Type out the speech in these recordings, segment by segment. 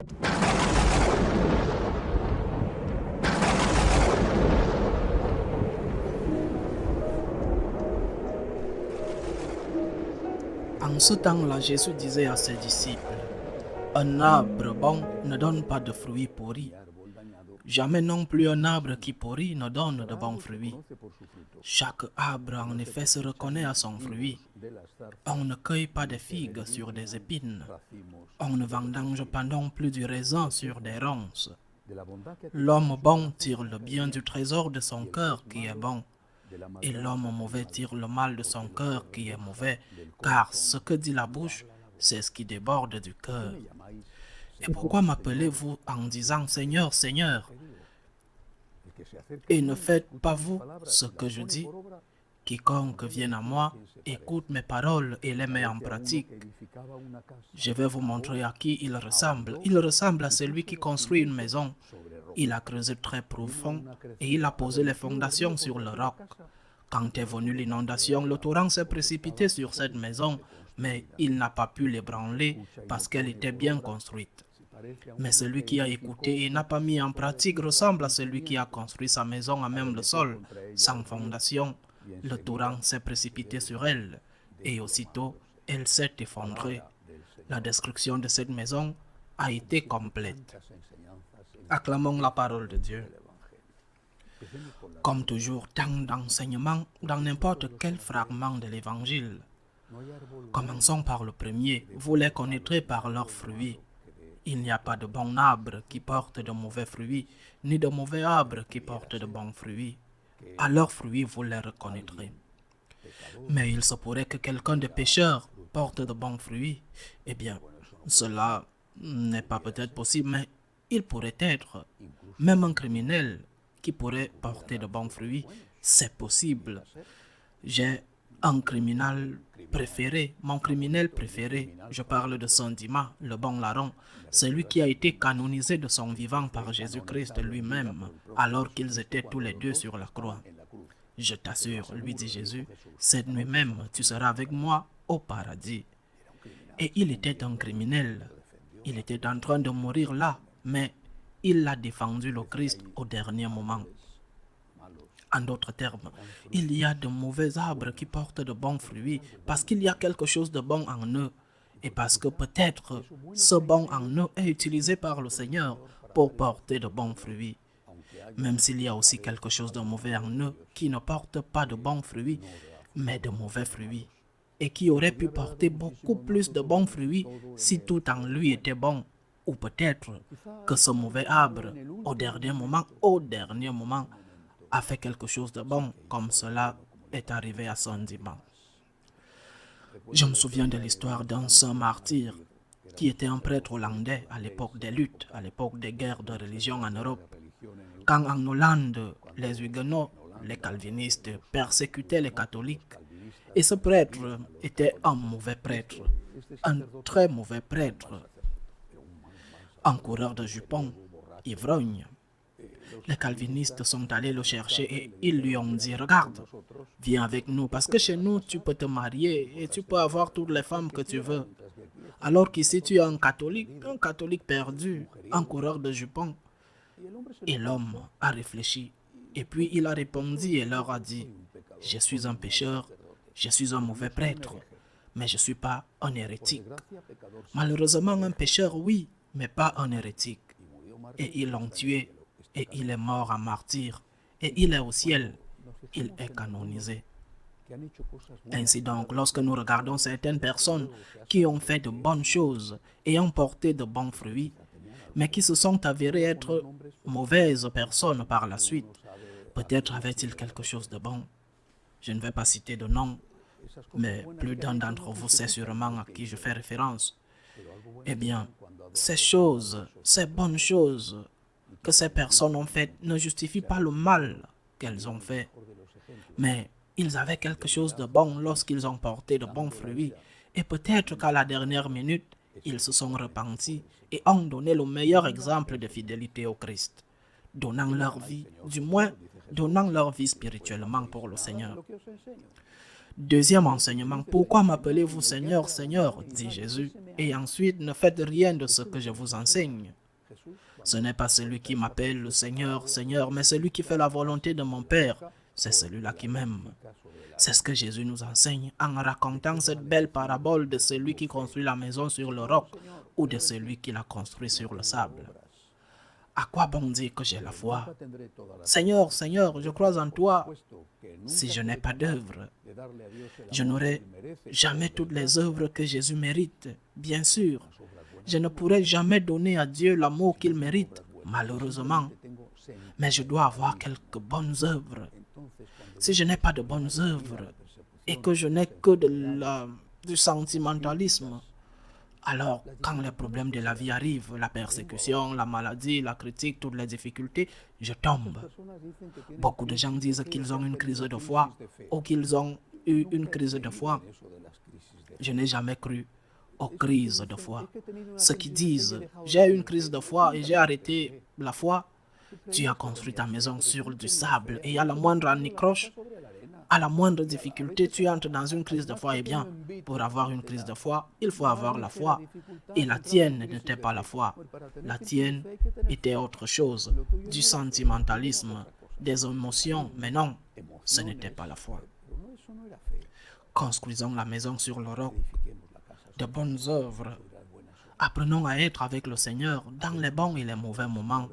En ce temps-là, Jésus disait à ses disciples, un arbre bon ne donne pas de fruits pourris. Jamais non plus un arbre qui pourrit ne donne de bons fruits. Chaque arbre en effet se reconnaît à son fruit. On ne cueille pas des figues sur des épines. On ne vendange pas non plus du raisin sur des ronces. L'homme bon tire le bien du trésor de son cœur qui est bon, et l'homme mauvais tire le mal de son cœur qui est mauvais, car ce que dit la bouche, c'est ce qui déborde du cœur. Et pourquoi m'appelez-vous en disant Seigneur, Seigneur, et ne faites pas vous ce que je dis? Quiconque vienne à moi, écoute mes paroles et les met en pratique. Je vais vous montrer à qui il ressemble. Il ressemble à celui qui construit une maison. Il a creusé très profond et il a posé les fondations sur le roc. Quand est venue l'inondation, le torrent s'est précipité sur cette maison, mais il n'a pas pu l'ébranler parce qu'elle était bien construite. Mais celui qui a écouté et n'a pas mis en pratique ressemble à celui qui a construit sa maison à même le sol, sans fondation. Le torrent s'est précipité sur elle, et aussitôt, elle s'est effondrée. La destruction de cette maison a été complète. Acclamons la parole de Dieu. Comme toujours, tant d'enseignements dans n'importe quel fragment de l'Évangile. Commençons par le premier. Vous les connaîtrez par leurs fruits. Il n'y a pas de bon arbre qui porte de mauvais fruits, ni de mauvais arbre qui porte de bons fruits. À leurs fruits, vous les reconnaîtrez. Mais il se pourrait que quelqu'un de pécheur porte de bons fruits. Eh bien, cela n'est pas peut-être possible, mais il pourrait être. Même un criminel qui pourrait porter de bons fruits, c'est possible. J'ai un criminel préféré, mon criminel préféré. Je parle de Saint Dimas, le bon larron, celui qui a été canonisé de son vivant par Jésus-Christ lui-même, alors qu'ils étaient tous les deux sur la croix. Je t'assure, lui dit Jésus, cette nuit même, tu seras avec moi au paradis. Et il était un criminel. Il était en train de mourir là, mais il a défendu le Christ au dernier moment. En d'autres termes, il y a de mauvais arbres qui portent de bons fruits parce qu'il y a quelque chose de bon en eux et parce que peut-être ce bon en eux est utilisé par le Seigneur pour porter de bons fruits. Même s'il y a aussi quelque chose de mauvais en eux qui ne porte pas de bons fruits, mais de mauvais fruits, et qui aurait pu porter beaucoup plus de bons fruits si tout en lui était bon. Ou peut-être que ce mauvais arbre, au dernier moment, a fait quelque chose de bon, comme cela est arrivé à Saint Dimas. Je me souviens de l'histoire d'un saint martyr qui était un prêtre hollandais à l'époque des luttes, à l'époque des guerres de religion en Europe. Quand en Hollande, les huguenots, les calvinistes persécutaient les catholiques, et ce prêtre était un mauvais prêtre, un très mauvais prêtre, un coureur de jupons, ivrogne. Les calvinistes sont allés le chercher et ils lui ont dit, regarde, viens avec nous parce que chez nous tu peux te marier et tu peux avoir toutes les femmes que tu veux. Alors qu'ici tu es un catholique perdu, un coureur de jupons. Et l'homme a réfléchi et puis il a répondu et leur a dit, je suis un pécheur, je suis un mauvais prêtre, mais je ne suis pas un hérétique. Malheureusement un pécheur oui, mais pas un hérétique. Et ils l'ont tué. Et il est mort en martyr, et il est au ciel, il est canonisé. Ainsi donc, lorsque nous regardons certaines personnes qui ont fait de bonnes choses et ont porté de bons fruits, mais qui se sont avérées être mauvaises personnes par la suite, peut-être avait-il quelque chose de bon. Je ne vais pas citer de nom, mais plus d'un d'entre vous sait sûrement à qui je fais référence. Eh bien, ces bonnes choses que ces personnes ont faites ne justifient pas le mal qu'elles ont fait. Mais ils avaient quelque chose de bon lorsqu'ils ont porté de bons fruits. Et peut-être qu'à la dernière minute, ils se sont repentis et ont donné le meilleur exemple de fidélité au Christ, donnant leur vie, du moins donnant leur vie spirituellement pour le Seigneur. Deuxième enseignement, pourquoi m'appelez-vous Seigneur, Seigneur, dit Jésus. et ensuite ne faites rien de ce que je vous enseigne. Ce n'est pas celui qui m'appelle le Seigneur, Seigneur, mais celui qui fait la volonté de mon Père. C'est celui-là qui m'aime. C'est ce que Jésus nous enseigne en racontant cette belle parabole de celui qui construit la maison sur le roc ou de celui qui la construit sur le sable. À quoi bon dire que j'ai la foi? Seigneur, Seigneur, je crois en toi. Si je n'ai pas d'œuvre, je n'aurai jamais toutes les œuvres que Jésus mérite, bien sûr. Je ne pourrai jamais donner à Dieu l'amour qu'il mérite, malheureusement. Mais je dois avoir quelques bonnes œuvres. Si je n'ai pas de bonnes œuvres et que je n'ai que du sentimentalisme, alors quand les problèmes de la vie arrivent, la persécution, la maladie, la critique, toutes les difficultés, je tombe. Beaucoup de gens disent qu'ils ont une crise de foi ou qu'ils ont eu une crise de foi. Je n'ai jamais cru aux crises de foi. Ceux qui disent « j'ai eu une crise de foi et j'ai arrêté la foi », tu as construit ta maison sur du sable et à la moindre anicroche, à la moindre difficulté, tu entres dans une crise de foi. Eh bien, pour avoir une crise de foi, il faut avoir la foi. Et la tienne n'était pas la foi. La tienne était autre chose, du sentimentalisme, des émotions, mais non, ce n'était pas la foi. Construisons la maison sur le roc, de bonnes œuvres. Apprenons à être avec le Seigneur dans les bons et les mauvais moments.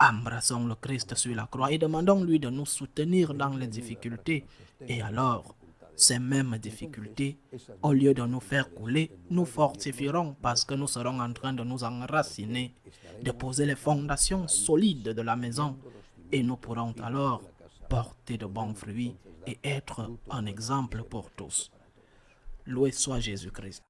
Embrassons le Christ sur la croix et demandons-lui de nous soutenir dans les difficultés. Et alors, ces mêmes difficultés, au lieu de nous faire couler, nous fortifieront parce que nous serons en train de nous enraciner, de poser les fondations solides de la maison. Et nous pourrons alors porter de bons fruits et être un exemple pour tous. Loué soit Jésus-Christ.